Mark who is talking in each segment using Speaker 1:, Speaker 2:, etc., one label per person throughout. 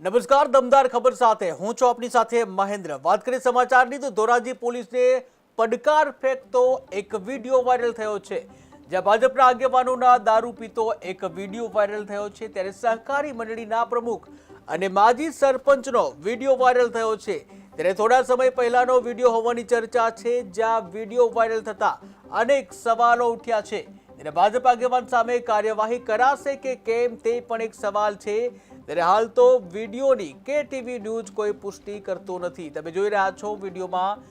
Speaker 1: નમસ્કાર, દમદાર ખબર સાથે હું છું આપની સાથે મહેન્દ્ર। વાત કરીએ સમાચારની તો ધોરાજી પોલીસને પડકાર ફેંકતો એક વિડીયો વાયરલ થયો છે, જ્યાં ભાજપના આગેવાનોના દારૂ પીતો એક વિડીયો વાયરલ થયો છે। ત્યારે સહકારી મંડળીના પ્રમુખ અને માજી સરપંચનો વિડીયો વાયરલ થયો છે। ત્યારે થોડા સમય પહેલાનો વિડીયો હોવાની ચર્ચા છે, જ્યાં વિડીયો વાયરલ થતા અનેક સવાલો ઉઠ્યા છે। ત્યારે ભાજપ આગેવાન સામે કાર્યવાહી કરાશે કે કેમ તે પણ એક સવાલ છે। ત્યારે હાલ તો વિડીયોની કેટીવી ન્યૂઝ કોઈ પુષ્ટિ કરતો નથી। તમે જોઈ રહ્યા છો વિડીયોમાં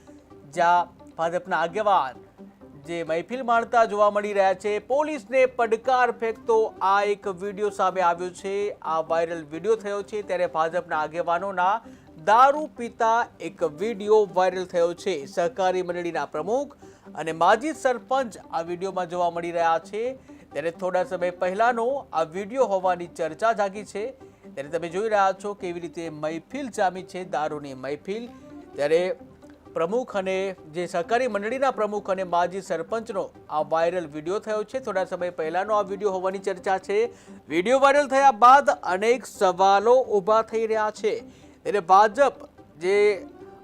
Speaker 1: જ્યાં ભાજપના આગેવાન જે મહેફિલ માણતા જોવા મળી રહ્યા છે। પોલીસને પડકાર ફેંકતો આ એક વિડીયો સામે આવ્યો છે, આ વાયરલ વિડીયો થયો છે। ત્યારે ભાજપના આગેવાનોના દારૂ પીતા એક વિડીયો વાયરલ થયો છે। સહકારી મંડળીના પ્રમુખ અને માજી સરપંચ આ વિડીયોમાં જોવા મળી રહ્યા છે। ત્યારે થોડા સમય પહેલાનો આ વિડીયો હોવાની ચર્ચા જાગી છે। ત્યારે તમે જોઈ રહ્યા છો કેવી રીતે મહેફિલ જામી છે, દારૂની મહેફિલ। ત્યારે પ્રમુખ અને જે સહકારી મંડળીના પ્રમુખ અને માજી સરપંચનો આ વાયરલ વિડીયો થયો છે। થોડા સમય પહેલાનો આ વિડીયો હોવાની ચર્ચા છે। વિડીયો વાયરલ થયા બાદ અનેક સવાલો ઊભા થઈ રહ્યા છે। ત્યારે ભાજપ જે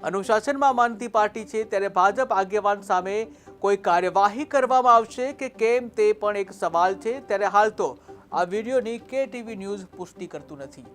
Speaker 1: અનુશાસનમાં માનતી પાર્ટી છે, ત્યારે ભાજપ આગેવાન સામે કોઈ કાર્યવાહી કરવામાં આવશે કે કેમ તે પણ એક સવાલ છે। ત્યારે હાલ તો આ વિડીયોની કેટીવી ન્યૂઝ પુષ્ટિ કરતું નથી।